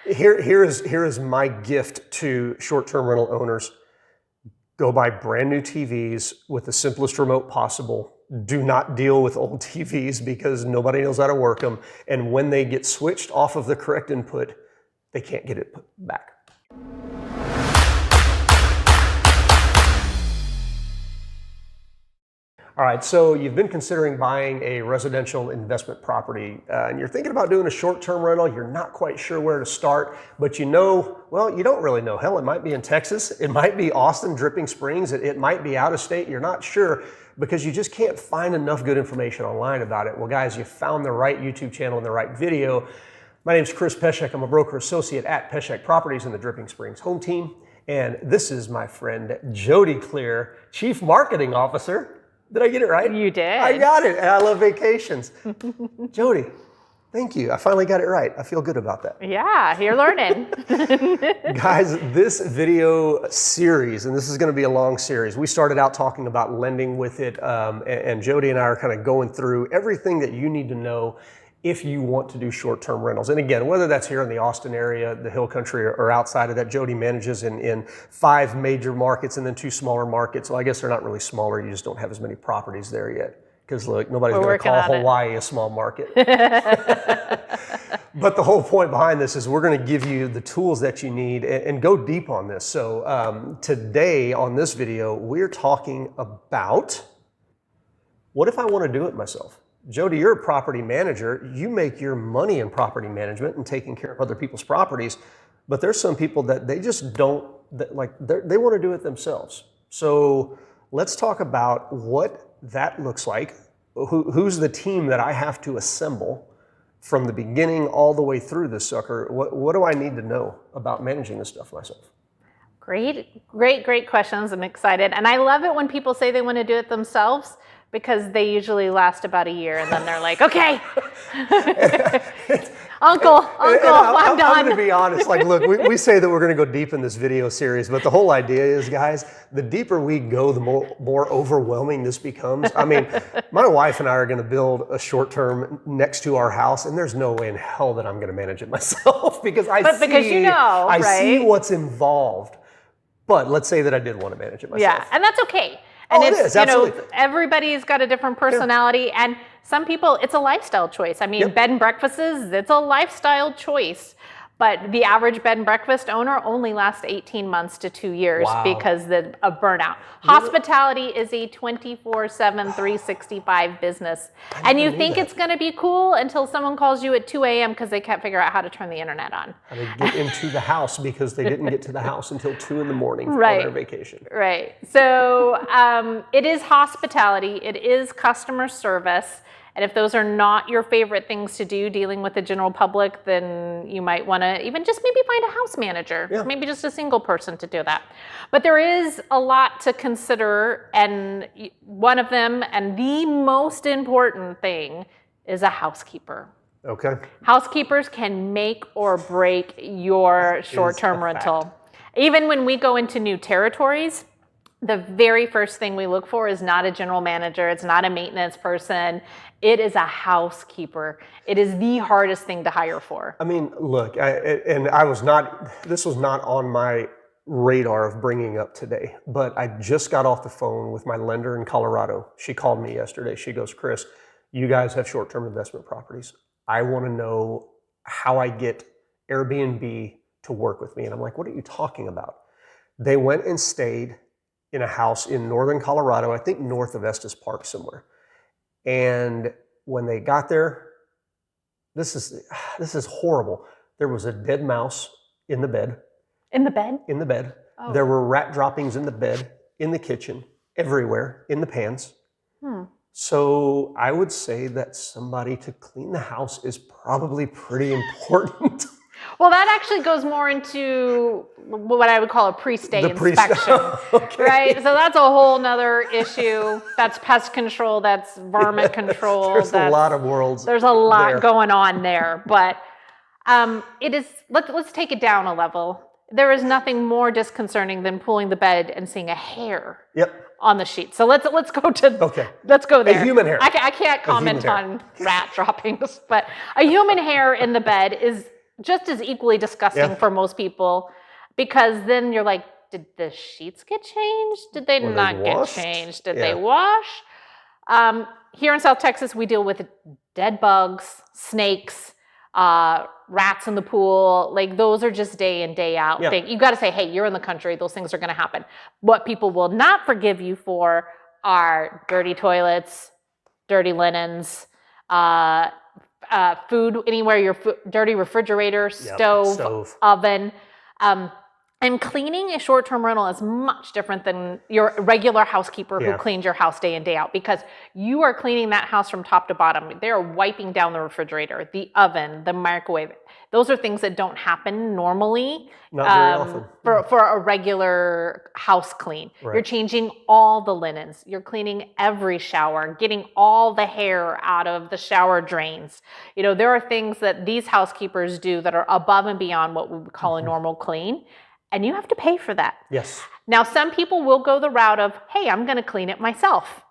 Here is my gift to short-term rental owners. Go buy brand new TVs with the simplest remote possible. Do not deal with old TVs because nobody knows how to work them. And when they get switched off of the correct input, they can't get it put back. All right, so you've been considering buying a residential investment property, and you're thinking about doing a short-term rental. You're not quite sure where to start, but you know, well, you don't really know. Hell, it might be in Texas. It might be Austin, Dripping Springs. It might be out of state. You're not sure because you just can't find enough good information online about it. Well, guys, you found the right YouTube channel and the right video. My name's Chris Peshek. I'm a broker associate at Peshek Properties in the Dripping Springs home team, and this is my friend Jodi Cleer, Chief Marketing Officer. Did I get it right? You did. I got it, and I love vacations. Jodi, thank you. I finally got it right. I feel good about that. Yeah, you're learning. Guys, this video series, and this is going to be a long series, we started out talking about lending with it, and Jodi and I are kind of going through everything that you need to know if you want to do short-term rentals. And again, whether that's here in the Austin area, the Hill Country, or outside of that, Jodi manages in 5 major markets and then 2 smaller markets. Well, I guess they're not really smaller, you just don't have as many properties there yet. Because look, nobody's going to call Hawaii a small market. But the whole point behind this is we're going to give you the tools that you need and go deep on this. So today on this video, we're talking about what if I want to do it myself? Jodi, you're a property manager. You make your money in property management and taking care of other people's properties. But there's some people that they just don't, they want to do it themselves. So let's talk about what that looks like. Who's the team that I have to assemble from the beginning all the way through this sucker? What do I need to know about managing this stuff myself? Great questions. I'm excited. And I love it when people say they want to do it themselves, because they usually last about a year and then they're like, okay, Uncle, I'm done. I'm going to be honest. Like, look, we say that we're going to go deep in this video series, but the whole idea is, guys, the deeper we go, the more overwhelming this becomes. I mean, my wife and I are going to build a short-term next to our house, and there's no way in hell that I'm going to manage it myself because I see what's involved. But let's say that I did want to manage it myself. Yeah, and that's okay. And it is, absolutely. Everybody's got a different personality, and some people, it's a lifestyle choice. I mean, bed and breakfasts, it's a lifestyle choice. But the average bed and breakfast owner only lasts 18 months to 2 years because of burnout. Hospitality is a 24/7, 365 business. And you think it's going to be cool until someone calls you at 2 a.m. because they can't figure out how to turn the internet on. How to get into the house because they didn't get to the house until 2 in the morning on their vacation. Right. So it is hospitality. It is customer service. And if those are not your favorite things to do, dealing with the general public, then you might want to even just maybe find a house manager, maybe just a single person to do that. But there is a lot to consider, and one of them, and the most important thing, is a housekeeper. Okay. Housekeepers can make or break your short-term rental. Even when we go into new territories, the very first thing we look for is not a general manager. It's not a maintenance person. It is a housekeeper. It is the hardest thing to hire for. I mean, look, this was not on my radar of bringing up today, but I just got off the phone with my lender in Colorado. She called me yesterday. She goes, Chris, you guys have short-term investment properties. I want to know how I get AirBnB to work with me. And I'm like, what are you talking about? They went and stayed in a house in northern Colorado, I think north of Estes Park somewhere. And when they got there, this is horrible. There was a dead mouse in the bed. In the bed? In the bed. Oh. There were rat droppings in the bed, in the kitchen, everywhere, in the pans. So I would say that somebody to clean the house is probably pretty important. Well, that actually goes more into what I would call a pre-stay inspection, right? So that's a whole nother issue. That's pest control, that's varmint control. There's a lot of worlds. There's a lot going on there, but it is. Let's take it down a level. There is nothing more disconcerting than pulling the bed and seeing a hair on the sheet. So let's go there. A human hair. I can't comment on rat droppings, but a human hair in the bed is just as equally disgusting for most people, because then you're like, did the sheets get changed? Did they not get changed? Did they wash? Here in South Texas, we deal with dead bugs, snakes, rats in the pool. Like, those are just day in, day out thing. You got to say, hey, you're in the country. Those things are going to happen. What people will not forgive you for are dirty toilets, dirty linens, food anywhere, your dirty refrigerator, stove, oven. And cleaning a short-term rental is much different than your regular housekeeper who cleans your house day in, day out, because you are cleaning that house from top to bottom. They're wiping down the refrigerator, the oven, the microwave. Those are things that don't happen normally. Not very often. For a regular house clean. Right. You're changing all the linens. You're cleaning every shower, getting all the hair out of the shower drains. You know, there are things that these housekeepers do that are above and beyond what we would call a normal clean. And you have to pay for that. Yes. Now, some people will go the route of, hey, I'm going to clean it myself.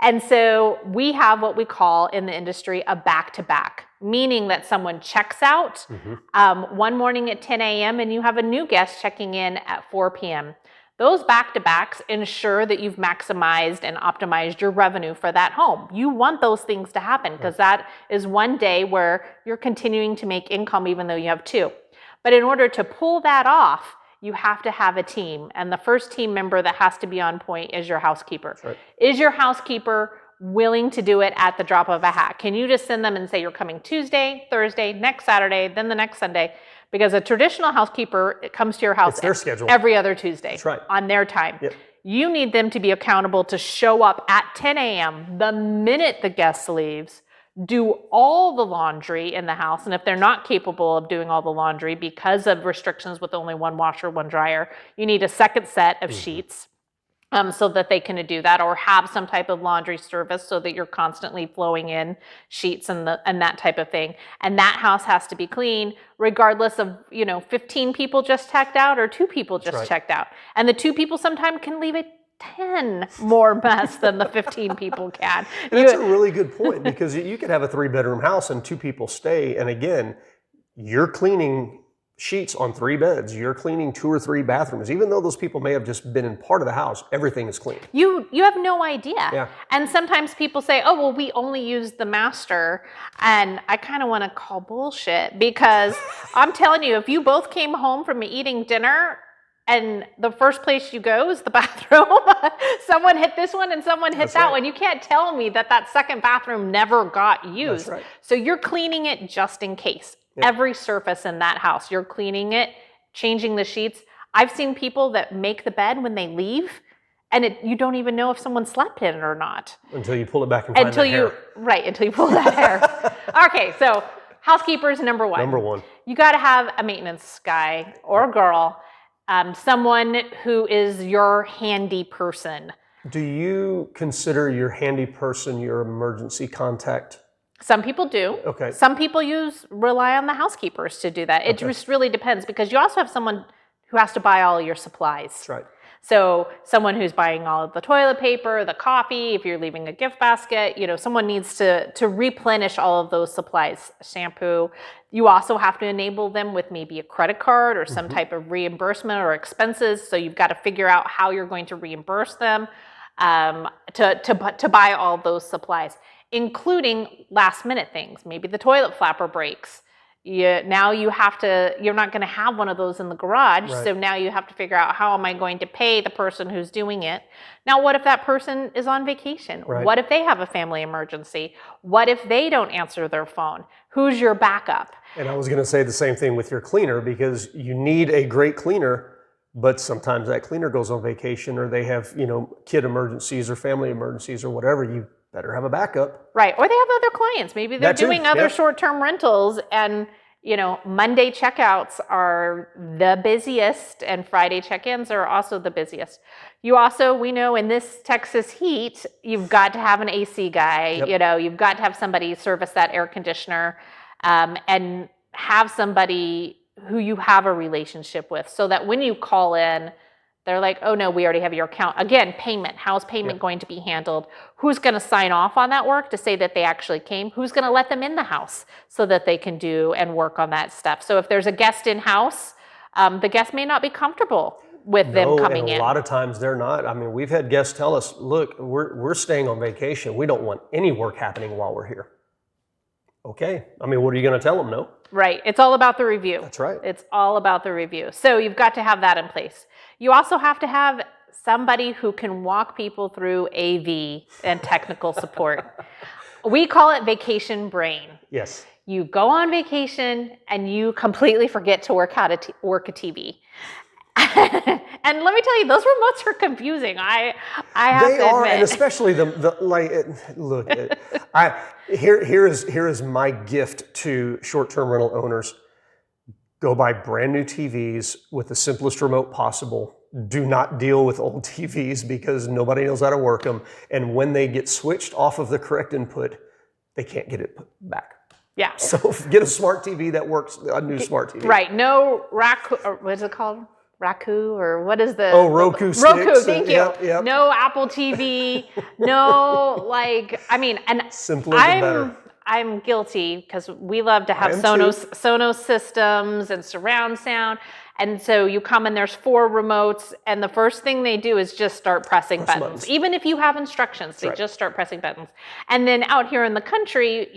And so we have what we call in the industry a back-to-back, meaning that someone checks out one morning at 10 a.m. and you have a new guest checking in at 4 p.m. Those back-to-backs ensure that you've maximized and optimized your revenue for that home. You want those things to happen because that is one day where you're continuing to make income even though you have two. But in order to pull that off, you have to have a team. And the first team member that has to be on point is your housekeeper. Right. Is your housekeeper willing to do it at the drop of a hat? Can you just send them and say you're coming Tuesday, Thursday, next Saturday, then the next Sunday? Because a traditional housekeeper, it comes to your house every other Tuesday on their time. Yep. You need them to be accountable to show up at 10 a.m. the minute the guest leaves, do all the laundry in the house. And if they're not capable of doing all the laundry because of restrictions with only one washer, one dryer, you need a second set of sheets so that they can do that, or have some type of laundry service so that you're constantly flowing in sheets and that type of thing. And that house has to be clean regardless of, 15 people just checked out or 2 people just checked out. And the 2 people sometimes can leave it 10 more mess than the 15 people can. And that's a really good point, because you could have a 3-bedroom house and 2 people stay. And again, you're cleaning sheets on 3 beds. You're cleaning 2 or 3 bathrooms. Even though those people may have just been in part of the house, everything is clean. You have no idea. Yeah. And sometimes people say, oh, well, we only use the master. And I kind of want to call bullshit, because I'm telling you, if you both came home from eating dinner and the first place you go is the bathroom, someone hit this one and someone hit that one. You can't tell me that second bathroom never got used. So you're cleaning it just in case. Yep. Every surface in that house, you're cleaning it, changing the sheets. I've seen people that make the bed when they leave, and you don't even know if someone slept in it or not. Until you pull it back and find that hair. Right, until you pull that hair. Okay, so housekeepers, number one. Number one. You got to have a maintenance guy or girl. Someone who is your handy person. Do you consider your handy person your emergency contact? Some people do. Okay. Some people rely on the housekeepers to do that. It just really depends, because you also have someone who has to buy all your supplies. That's right. So someone who's buying all of the toilet paper, the coffee, if you're leaving a gift basket, someone needs to replenish all of those supplies, shampoo. You also have to enable them with maybe a credit card or some type of reimbursement or expenses. So you've got to figure out how you're going to reimburse them to buy all those supplies, including last minute things. Maybe the toilet flapper breaks. Now you're not going to have one of those in the garage. Right. So now you have to figure out, how am I going to pay the person who's doing it? Now, what if that person is on vacation? Right. What if they have a family emergency? What if they don't answer their phone? Who's your backup? And I was going to say the same thing with your cleaner, because you need a great cleaner, but sometimes that cleaner goes on vacation, or they have, kid emergencies or family emergencies or whatever. You better have a backup. Right. Or they have other clients. Maybe they're doing other short-term rentals, and, Monday checkouts are the busiest, and Friday check-ins are also the busiest. We know in this Texas heat, you've got to have an AC guy. Yep. You've got to have somebody service that air conditioner, and have somebody who you have a relationship with, so that when you call in, They're like, oh no, we already have your account. Again, payment. How's payment going to be handled? Who's going to sign off on that work to say that they actually came? Who's going to let them in the house so that they can do and work on that stuff? So if there's a guest in house, the guest may not be comfortable with them coming in. A lot of times they're not. I mean, we've had guests tell us, look, we're staying on vacation. We don't want any work happening while we're here. Okay. I mean, what are you going to tell them? No. Right. It's all about the review. That's right. It's all about the review. So you've got to have that in place. You also have to have somebody who can walk people through AV and technical support. We call it vacation brain. Yes. You go on vacation and you completely forget to work work a TV. And let me tell you, those remotes are confusing. I have to admit. They are, and especially look. Here is my gift to short-term rental owners. Go buy brand new TVs with the simplest remote possible. Do not deal with old TVs because nobody knows how to work them. And when they get switched off of the correct input, they can't get it back. Yeah. So get a smart TV that works. A new smart TV. Right. No what is it called? Raku, or what is the Roku sticks. Roku, thank you. Yep. No Apple TV, no and simpler the better. I'm guilty because we love to have Sonos systems and surround sound. And so you come and there's 4 remotes, and the first thing they do is just start pressing buttons. Even if you have instructions, they just start pressing buttons. And then out here in the country,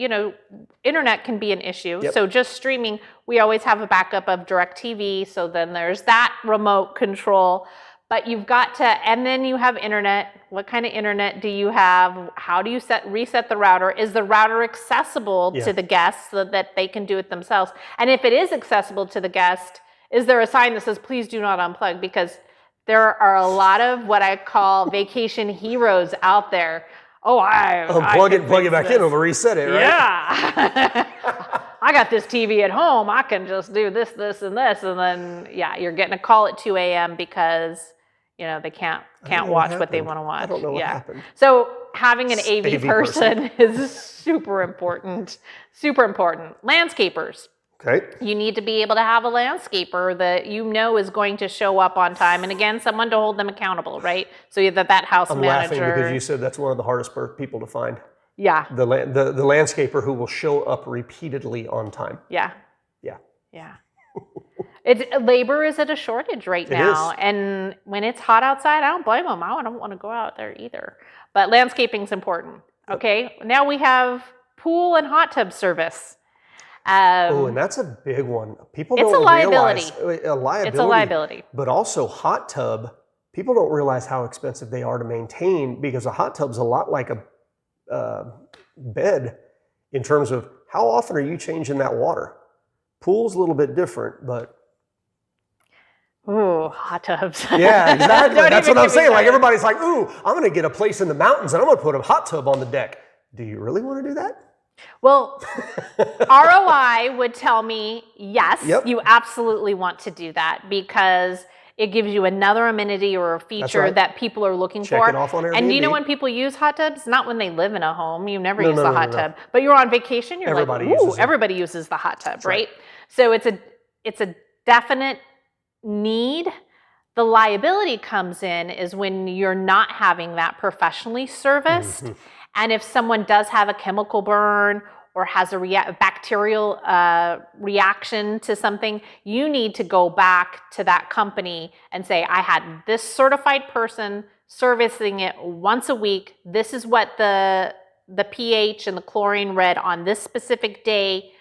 internet can be an issue. Yep. So just streaming, we always have a backup of DirecTV. So then there's that remote control. But you've got to, and then you have internet. What kind of internet do you have? How do you reset the router? Is the router accessible to the guests so that they can do it themselves? And if it is accessible to the guest, is there a sign that says, please do not unplug? Because there are a lot of what I call vacation heroes out there. Oh, plug it back in, over reset it, right? Yeah. I got this TV at home. I can just do this, this, and this. And then, you're getting a call at 2 a.m. because, they can't watch what they want to watch. I don't know what happened. So having an AV person is super important. Super important. Landscapers. Okay. You need to be able to have a landscaper that is going to show up on time. And again, someone to hold them accountable, right? So that house I'm manager. laughing because you said that's one of the hardest people to find. Yeah. The landscaper who will show up repeatedly on time. Yeah. Yeah. Yeah. Labor is at a shortage right now. And when it's hot outside, I don't blame them. I don't want to go out there either. But landscaping's important. Okay. Now we have pool and hot tub service. And that's a big one. People don't realize a liability. It's a liability. But also hot tub, people don't realize how expensive they are to maintain, because a hot tub's a lot like a bed in terms of how often are you changing that water. Pool's a little bit different, but ooh, hot tubs. Yeah, exactly. That's what I'm saying. Like, everybody's like, ooh, I'm going to get a place in the mountains and I'm going to put a hot tub on the deck. Do you really want to do that? Well, ROI would tell me, yes, Yep. you absolutely want to do that, because it gives you another amenity or a feature that people are looking for. It off on Airbnb. And you know when people use hot tubs? Not when they live in a home. You never use the hot tub. But you're on vacation, you're Everybody like, ooh, uses it. everybody uses the hot tub, right? So it's a definite need. The liability comes in is when you're not having that professionally serviced. Mm-hmm. And if someone does have a chemical burn or has a bacterial reaction to something, you need to go back to that company and say, I had this certified person servicing it once a week. This is what the pH and the chlorine read on this specific day.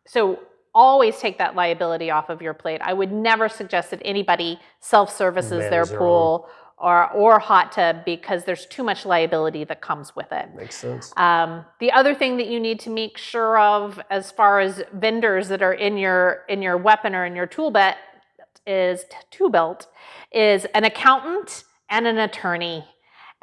So always take that liability off of your plate. I would never suggest that anybody self-services their pool or hot tub, because there's too much liability that comes with it. Makes sense. The other thing that you need to make sure of, as far as vendors that are in your weapon or in your tool belt, is an accountant and an attorney.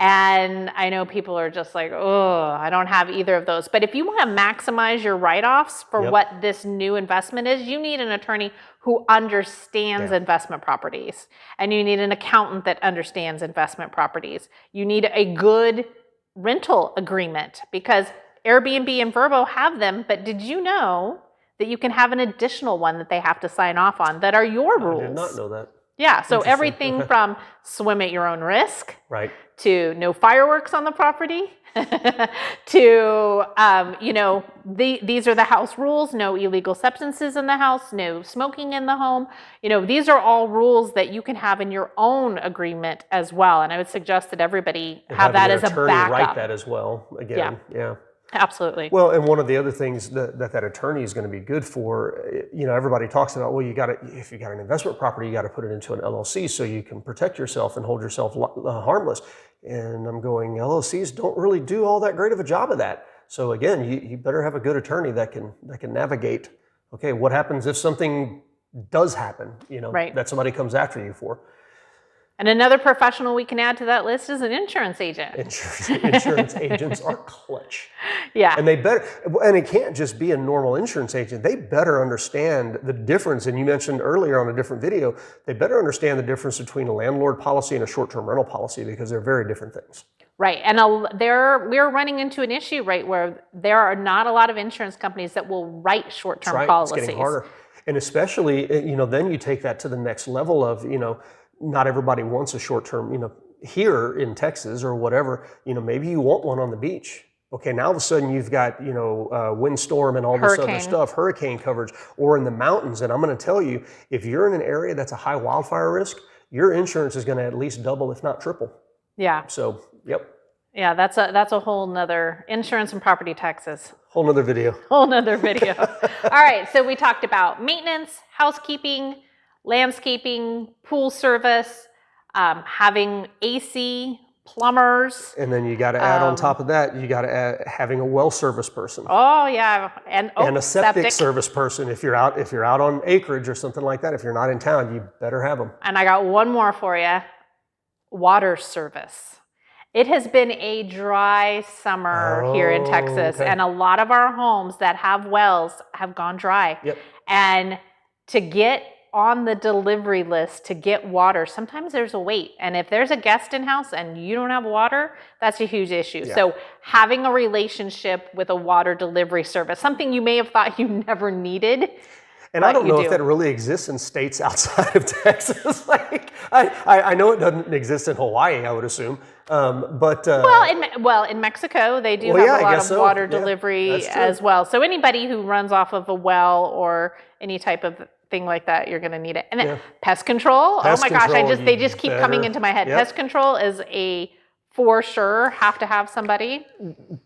And I know people are just like, oh, I don't have either of those. But if you want to maximize your write-offs for what this new investment is, you need an attorney who understands investment properties. And you need an accountant that understands investment properties. You need a good rental agreement, because Airbnb and Vrbo have them. But did you know that you can have an additional one that they have to sign off on that are your rules? I did not know that. Yeah, so Interesting. everything Okay. from swim at your own risk Right. to no fireworks on the property to, these are the house rules, no illegal substances in the house, no smoking in the home. These are all rules that you can have in your own agreement as well. And I would suggest that everybody And have that having as an a attorney write backup. that as well. Again, yeah. Absolutely. Well, and one of the other things that attorney is going to be good for, everybody talks about, well, if you got an investment property, you got to put it into an LLC so you can protect yourself and hold yourself harmless. And I'm going, LLCs don't really do all that great of a job of that. So again, you better have a good attorney that can navigate. Okay, what happens if something does happen? Right. That somebody comes after you for. And another professional we can add to that list is an insurance agent. Insurance agents are clutch. Yeah. And it can't just be a normal insurance agent. They better understand the difference. And you mentioned earlier on a different video, they better understand the difference between a landlord policy and a short-term rental policy because they're very different things. Right. And we're running into an issue, right, where there are not a lot of insurance companies that will write short-term policies. It's getting harder. And especially, then you take that to the next level of, not everybody wants a short-term, here in Texas or whatever, maybe you want one on the beach. Okay, now all of a sudden you've got, windstorm and all this other stuff, hurricane coverage, or in the mountains. And I'm going to tell you, if you're in an area that's a high wildfire risk, your insurance is going to at least double, if not triple. Yeah. So, yep. Yeah, that's a whole nother insurance and property taxes. Whole nother video. Whole nother video. All right, so we talked about maintenance, housekeeping, landscaping, pool service, having AC, plumbers. And then you got to add on top of that, you got to add having a well service person. Oh yeah, and a septic service person. If you're out on acreage or something like that, if you're not in town, you better have them. And I got one more for you: water service. It has been a dry summer here in Texas, okay. and a lot of our homes that have wells have gone dry. Yep. And to get on the delivery list to get water, sometimes there's a wait. And if there's a guest in house and you don't have water, that's a huge issue. Yeah. So having a relationship with a water delivery service, something you may have thought you never needed. And I don't know if that really exists in states outside of Texas. I know it doesn't exist in Hawaii, I would assume. In Mexico, they do have a lot of water delivery as well. So anybody who runs off of a well or any type of thing like that, you're going to need it. And then pest control. Oh my gosh, they just keep coming into my head. Yep. Pest control is for sure have to have somebody.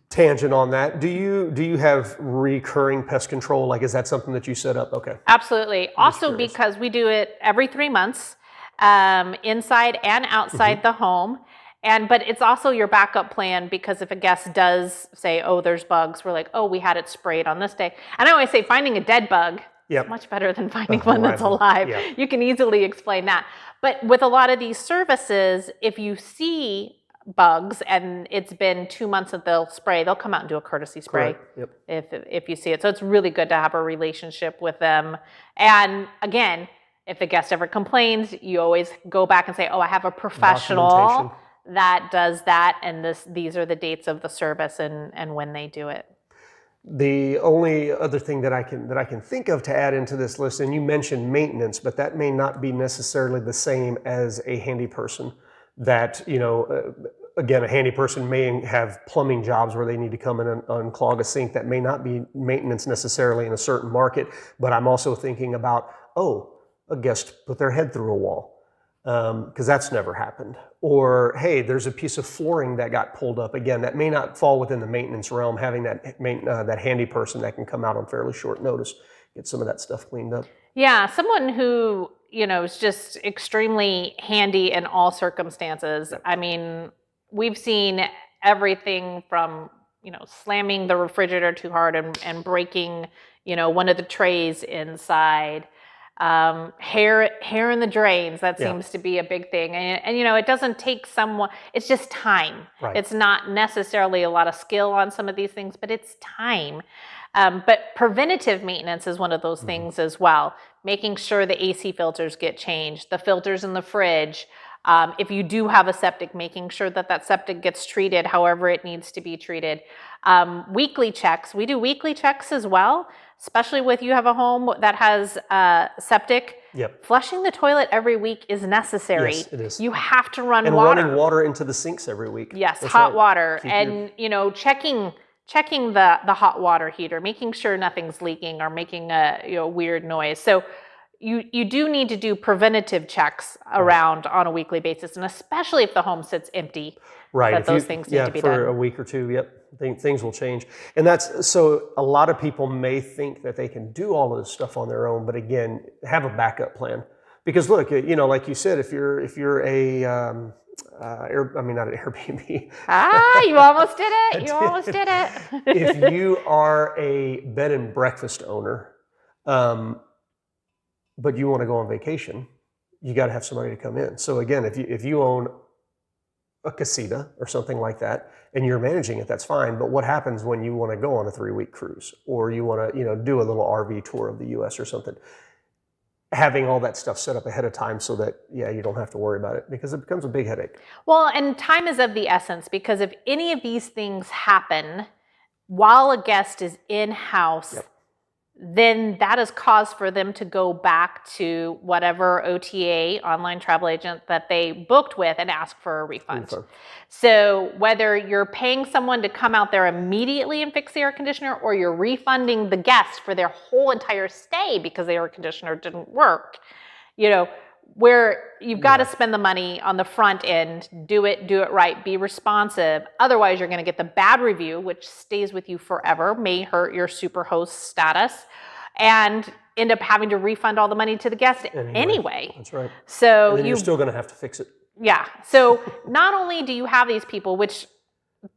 Tangent on that. Do you have recurring pest control? Is that something that you set up? Okay. Absolutely. Also, because we do it every 3 months, inside and outside the home. But it's also your backup plan, because if a guest does say, oh, there's bugs, we're like, oh, we had it sprayed on this day. And I always say finding a dead bug is much better than finding one that's alive. Yeah. You can easily explain that. But with a lot of these services, if you see bugs and it's been 2 months that they'll spray, they'll come out and do a courtesy spray. Yep. If you see it. So it's really good to have a relationship with them. And if the guest ever complains, you always go back and say, oh, I have a professional that does that, and these are the dates of the service and when they do it. The only other thing that I can think of to add into this list, and you mentioned maintenance, but that may not be necessarily the same as a handy person. That, again, a handy person may have plumbing jobs where they need to come in and unclog a sink. That may not be maintenance necessarily in a certain market, but I'm also thinking about, a guest put their head through a wall. Because that's never happened. Or, hey, there's a piece of flooring that got pulled up. Again, that may not fall within the maintenance realm, having that handy person that can come out on fairly short notice, get some of that stuff cleaned up. Yeah, someone who, is just extremely handy in all circumstances. I mean, we've seen everything from, slamming the refrigerator too hard and breaking, one of the trays inside. Hair in the drains, that seems to be a big thing. And it doesn't take someone, it's just time. Right. It's not necessarily a lot of skill on some of these things, but it's time. But preventative maintenance is one of those things as well. Making sure the AC filters get changed, the filters in the fridge. If you do have a septic, making sure that septic gets treated however it needs to be treated. Weekly checks. We do weekly checks as well. especially with you have a home that has septic. Yep. Flushing the toilet every week is necessary. Yes, it is. You have to run And water. running water into the sinks every week. Yes, That's hot right. water, Keep and checking the hot water heater, making sure nothing's leaking or making a weird noise. So you do need to do preventative checks around on a weekly basis, and especially if the home sits empty. Right. That those things need to be for done. a week or two. Yep. Things will change. And that's, so a lot of people may think that they can do all of this stuff on their own, but again, have a backup plan. Because look, like you said, if you're a, not an Airbnb. You almost did it. You almost did it. If you are a bed and breakfast owner, but you want to go on vacation, you got to have somebody to come in. So again, if you own a casita or something like that, and you're managing it, that's fine. But what happens when you want to go on a 3-week cruise, or you want to, do a little RV tour of the U.S. or something? Having all that stuff set up ahead of time so that, you don't have to worry about it, because it becomes a big headache. Well, and time is of the essence, because if any of these things happen while a guest is in-house, then that is cause for them to go back to whatever OTA, online travel agent, that they booked with and ask for a refund. So whether you're paying someone to come out there immediately and fix the air conditioner, or you're refunding the guest for their whole entire stay because the air conditioner didn't work, where you've got to spend the money on the front end, do it right, be responsive. Otherwise, you're going to get the bad review, which stays with you forever, may hurt your superhost status, and end up having to refund all the money to the guest anyway. That's right. So and then you're still going to have to fix it. Yeah. So not only do you have these people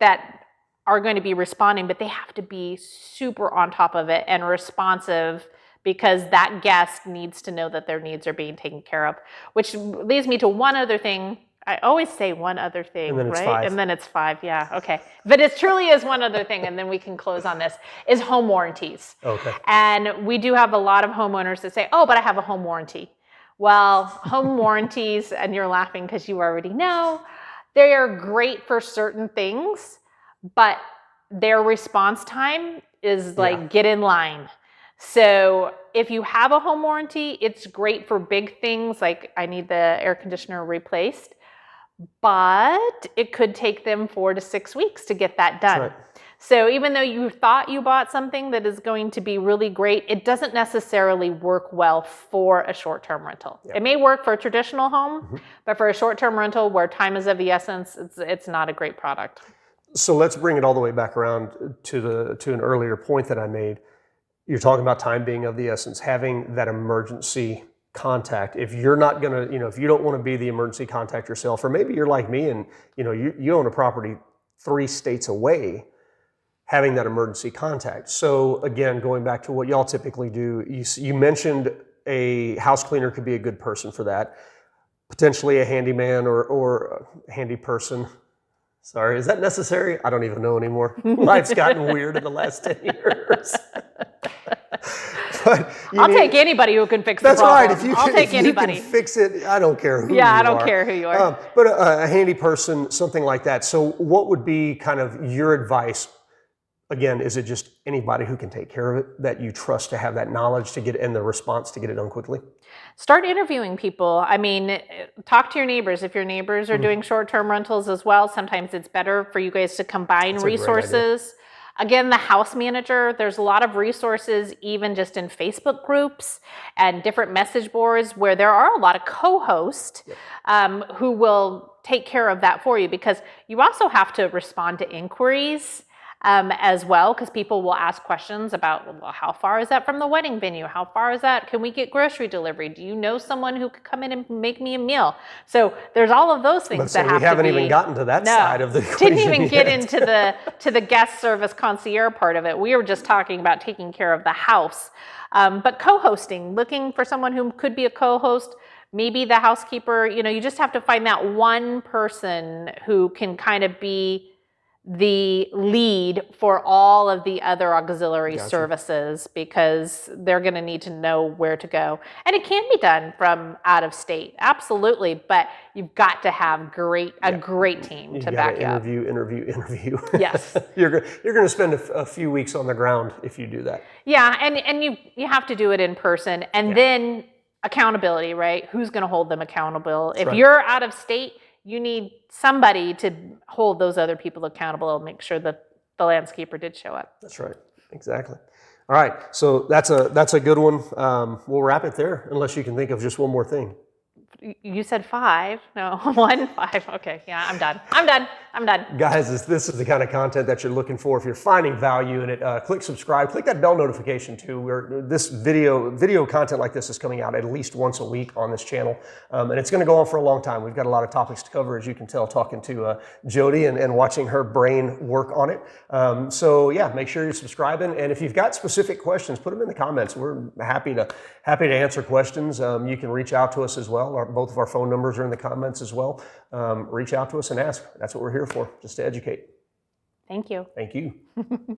that are going to be responding, but they have to be super on top of it and responsive, because that guest needs to know that their needs are being taken care of. Which leads me to one other thing. I always say one other thing, and then it's right? 5. And then it's 5, yeah, okay. But it truly is one other thing, and then we can close on this, is home warranties. Okay. And we do have a lot of homeowners that say, oh, but I have a home warranty. Well, home warranties, and you're laughing because you already know, they are great for certain things, but their response time is get in line. So if you have a home warranty, it's great for big things like I need the air conditioner replaced, but it could take them 4 to 6 weeks to get that done. That's right. So even though you thought you bought something that is going to be really great, it doesn't necessarily work well for a short-term rental. It may work for a traditional home, but for a short-term rental where time is of the essence, it's not a great product. So let's bring it all the way back around to an earlier point that I made. You're talking about time being of the essence, having that emergency contact. If you're not going to, if you don't want to be the emergency contact yourself, or maybe you're like me and, you own a property 3 states away, having that emergency contact. So again, going back to what y'all typically do, you mentioned a house cleaner could be a good person for that. Potentially a handyman or a handy person. Sorry, is that necessary? I don't even know anymore. Life's gotten weird in the last 10 years. But I'll take anybody who can fix the problem. That's right. I'll take anybody. You can fix it. I don't care who you are. Yeah, I don't care who you are. But a handy person, something like that. So what would be kind of your advice? Again, is it just anybody who can take care of it that you trust to have that knowledge to get and the response to get it done quickly? Start interviewing people. I mean, talk to your neighbors. If your neighbors are doing short-term rentals as well, sometimes it's better for you guys to combine resources. Again, the house manager, there's a lot of resources even just in Facebook groups and different message boards where there are a lot of co-hosts who will take care of that for you, because you also have to respond to inquiries as well, because people will ask questions about, well, how far is that from the wedding venue? How far is that? Can we get grocery delivery? Do you know someone who could come in and make me a meal? So there's all of those things that have to be. We haven't even gotten to that side of the equation. Didn't even get into the guest service concierge part of it. We were just talking about taking care of the house. But co-hosting, looking for someone who could be a co-host, maybe the housekeeper, you just have to find that one person who can kind of be the lead for all of the other auxiliary services, because they're going to need to know where to go. And it can be done from out of state, absolutely, but you've got to have a great team to back you up. Interview. Yes. You're going to spend a few weeks on the ground if you do that. Yeah, and you have to do it in person, and then accountability, right? Who's going to hold them accountable? If you're out of state, you need somebody to hold those other people accountable and make sure that the landscaper did show up. That's right. Exactly. All right. So that's a good one. We'll wrap it there, unless you can think of just one more thing. You said 5. No, 1, 5. Okay. Yeah, I'm done. Guys, this is the kind of content that you're looking for. If you're finding value in it, click subscribe. Click that bell notification too. This video content like this is coming out at least once a week on this channel, and it's going to go on for a long time. We've got a lot of topics to cover, as you can tell, talking to Jodi and watching her brain work on it. So yeah, make sure you're subscribing. And if you've got specific questions, put them in the comments. We're happy to answer questions. You can reach out to us as well. Both of our phone numbers are in the comments as well. Reach out to us and ask. That's what we're here for, just to educate. Thank you. Thank you.